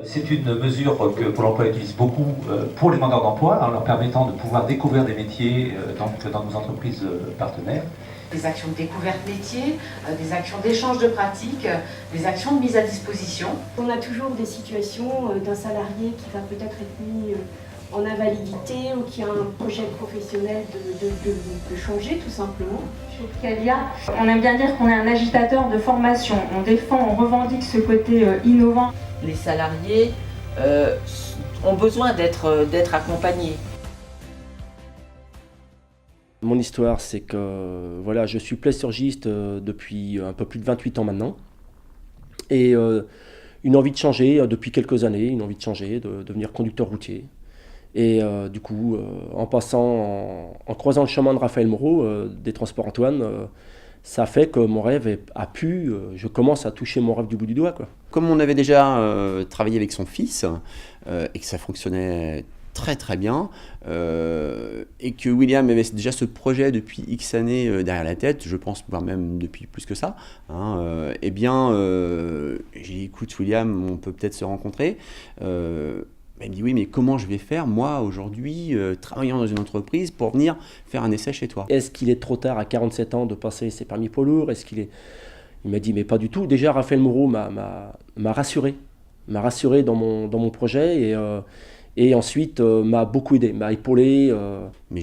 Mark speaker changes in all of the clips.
Speaker 1: C'est une mesure que Pôle emploi utilise beaucoup pour les demandeurs d'emploi, en leur permettant de pouvoir découvrir des métiers dans nos entreprises partenaires.
Speaker 2: Des actions de découverte métier, des actions d'échange de pratiques, des actions de mise à disposition.
Speaker 3: On a toujours des situations d'un salarié qui va peut-être être mis en invalidité ou qui a un projet professionnel de changer tout simplement.
Speaker 4: Chez Scalia, on aime bien dire qu'on est un agitateur de formation. On défend, on revendique ce côté innovant.
Speaker 5: Les salariés ont besoin d'être accompagnés.
Speaker 6: Mon histoire, c'est que voilà, je suis plasturgiste depuis un peu plus de 28 ans maintenant. Et une envie de changer depuis quelques années, une envie de changer, de devenir conducteur routier. Et du coup, en croisant le chemin de Raphaël Moreau, des Transports Antoine, ça fait que mon rêve je commence à toucher mon rêve du bout du doigt, quoi.
Speaker 7: Comme on avait déjà travaillé avec son fils et que ça fonctionnait très très bien et que William avait déjà ce projet depuis X années derrière la tête, je pense voire même depuis plus que ça, hein, j'ai dit écoute William, on peut peut-être se rencontrer. Il me dit oui, mais comment je vais faire moi aujourd'hui travaillant dans une entreprise pour venir faire un essai chez toi?
Speaker 6: Est-ce qu'il est trop tard à 47 ans de passer ses permis poids lourds? Il m'a dit mais pas du tout. Déjà Raphaël Moreau m'a rassuré dans mon projet et ensuite m'a beaucoup aidé, m'a épaulé.
Speaker 7: Mais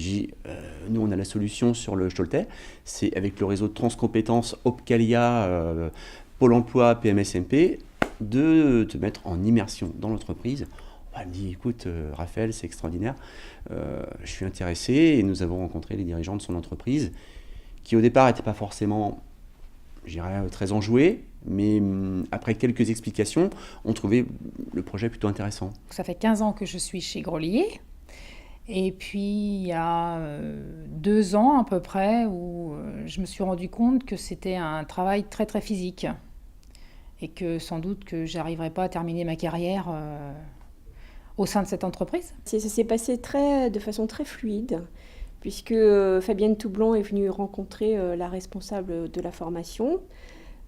Speaker 7: nous on a la solution sur le Choletais, c'est avec le réseau de Transcompétences Opcalia, Pôle emploi, PMSMP, de te mettre en immersion dans l'entreprise. Elle me dit écoute Raphaël, c'est extraordinaire, je suis intéressé, et nous avons rencontré les dirigeants de son entreprise qui au départ n'étaient pas forcément, je dirais, très enjoués, mais après quelques explications, on trouvait le projet plutôt intéressant.
Speaker 8: Ça fait 15 ans que je suis chez Grelier, et puis il y a 2 ans à peu près où je me suis rendu compte que c'était un travail très très physique et que sans doute que j'arriverais pas à terminer ma carrière au sein de cette entreprise.
Speaker 3: Ça s'est passé de façon très fluide, puisque Fabienne Toublon est venue rencontrer la responsable de la formation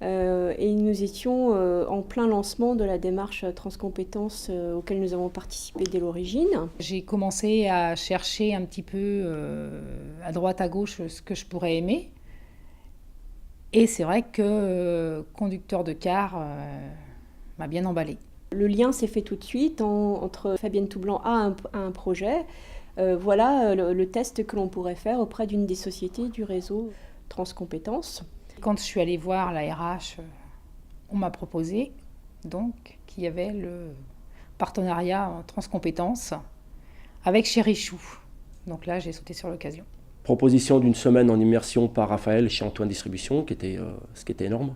Speaker 3: et nous étions en plein lancement de la démarche Transcompétences auquel nous avons participé dès l'origine.
Speaker 8: J'ai commencé à chercher un petit peu à droite à gauche ce que je pourrais aimer. Et c'est vrai que conducteur de car m'a bien emballé.
Speaker 3: Le lien s'est fait tout de suite entre Fabienne Toublon à un projet. Voilà le test que l'on pourrait faire auprès d'une des sociétés du réseau Transcompétences.
Speaker 8: Quand je suis allée voir la RH, on m'a proposé donc qu'il y avait le partenariat en Transcompétences avec Chérichou. Donc là, j'ai sauté sur l'occasion.
Speaker 6: Proposition d'une semaine en immersion par Raphaël chez Antoine Distribution, ce qui était énorme.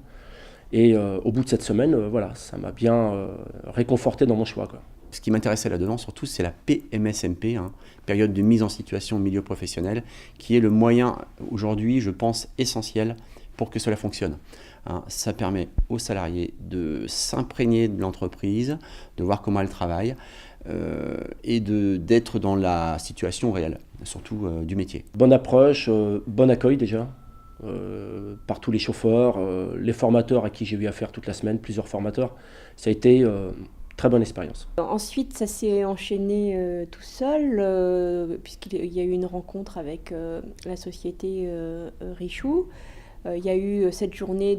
Speaker 6: Et au bout de cette semaine, voilà, ça m'a bien réconforté dans mon choix, quoi.
Speaker 7: Ce qui m'intéressait là-dedans, surtout, c'est la PMSMP, hein, période de mise en situation au milieu professionnel, qui est le moyen, aujourd'hui, je pense, essentiel pour que cela fonctionne. Hein, ça permet aux salariés de s'imprégner de l'entreprise, de voir comment elle travaille, et d'être dans la situation réelle, surtout du métier.
Speaker 6: Bonne approche, bon accueil déjà. Par tous les chauffeurs, les formateurs à qui j'ai eu affaire toute la semaine, plusieurs formateurs. Ça a été très bonne expérience.
Speaker 3: Ensuite, ça s'est enchaîné tout seul, puisqu'il y a eu une rencontre avec la société Richou. Il y a eu cette journée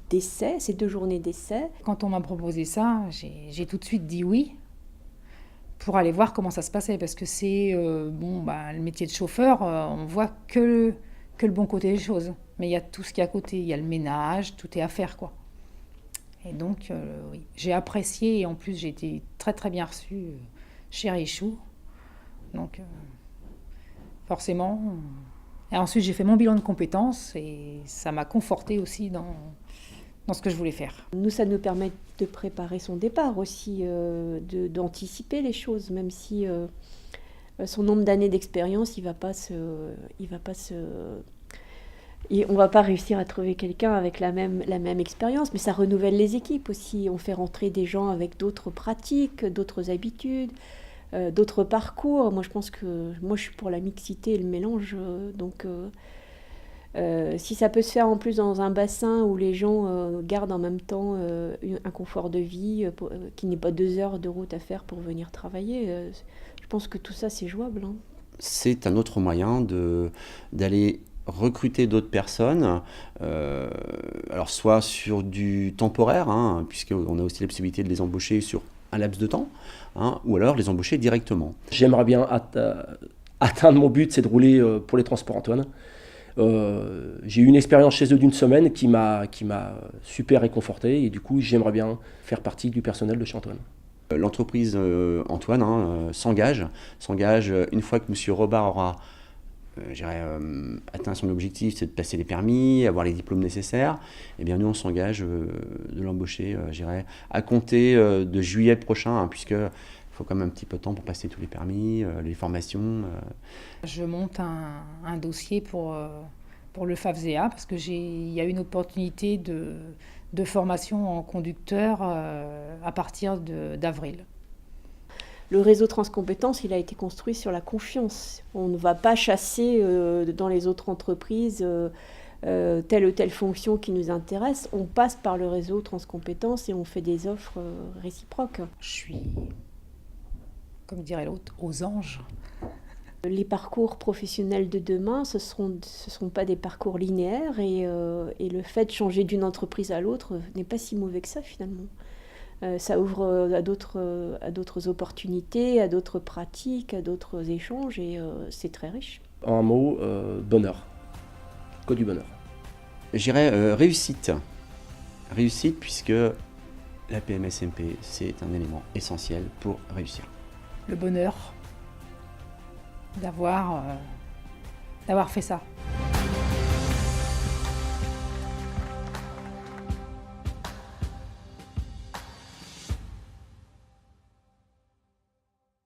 Speaker 3: d'essai, ces 2 journées d'essai.
Speaker 8: Quand on m'a proposé ça, j'ai tout de suite dit oui pour aller voir comment ça se passait, parce que c'est le métier de chauffeur, on voit que le bon côté des choses. Mais il y a tout ce qui est à côté, il y a le ménage, tout est à faire, quoi. Et donc, oui, j'ai apprécié, et en plus, j'ai été très très bien reçue chez Richou. Donc, forcément. Et ensuite, j'ai fait mon bilan de compétences, et ça m'a confortée aussi dans ce que je voulais faire.
Speaker 3: Nous, ça nous permet de préparer son départ aussi, d'anticiper les choses, même si son nombre d'années d'expérience, on va pas réussir à trouver quelqu'un avec la même expérience, mais ça renouvelle les équipes aussi. On fait rentrer des gens avec d'autres pratiques, d'autres habitudes, d'autres parcours. Moi, je pense que je suis pour la mixité et le mélange, donc Si ça peut se faire en plus dans un bassin où les gens gardent en même temps un confort de vie, qui n'est pas 2 heures de route à faire pour venir travailler, je pense que tout ça c'est jouable. Hein.
Speaker 7: C'est un autre moyen d'aller recruter d'autres personnes, alors soit sur du temporaire, hein, puisqu'on a aussi la possibilité de les embaucher sur un laps de temps, hein, ou alors les embaucher directement.
Speaker 6: J'aimerais bien atteindre mon but, c'est de rouler pour les Transports Antoine. J'ai eu une expérience chez eux d'1 semaine qui m'a super réconforté, et du coup j'aimerais bien faire partie du personnel de chez Antoine.
Speaker 7: L'entreprise Antoine s'engage une fois que M. Robard aura atteint son objectif, c'est de passer les permis, avoir les diplômes nécessaires. Eh bien nous on s'engage de l'embaucher à compter de juillet prochain, hein, puisque il faut quand même un petit peu de temps pour passer tous les permis, les formations.
Speaker 8: Je monte un dossier pour le FAFSEA parce que il y a une opportunité de formation en conducteur à partir d'avril.
Speaker 3: Le réseau Transcompétences, il a été construit sur la confiance. On ne va pas chasser dans les autres entreprises telle ou telle fonction qui nous intéresse. On passe par le réseau Transcompétences et on fait des offres réciproques.
Speaker 8: Je suis, comme dirait l'autre, aux anges.
Speaker 3: Les parcours professionnels de demain, ce sont pas des parcours linéaires et le fait de changer d'une entreprise à l'autre n'est pas si mauvais que ça finalement. Ça ouvre à d'autres opportunités, à d'autres pratiques, à d'autres échanges et c'est très riche.
Speaker 6: En un mot, bonheur. Que du bonheur.
Speaker 7: Je dirais réussite. Réussite puisque la PMSMP, c'est un élément essentiel pour réussir.
Speaker 8: Le bonheur d'avoir fait ça.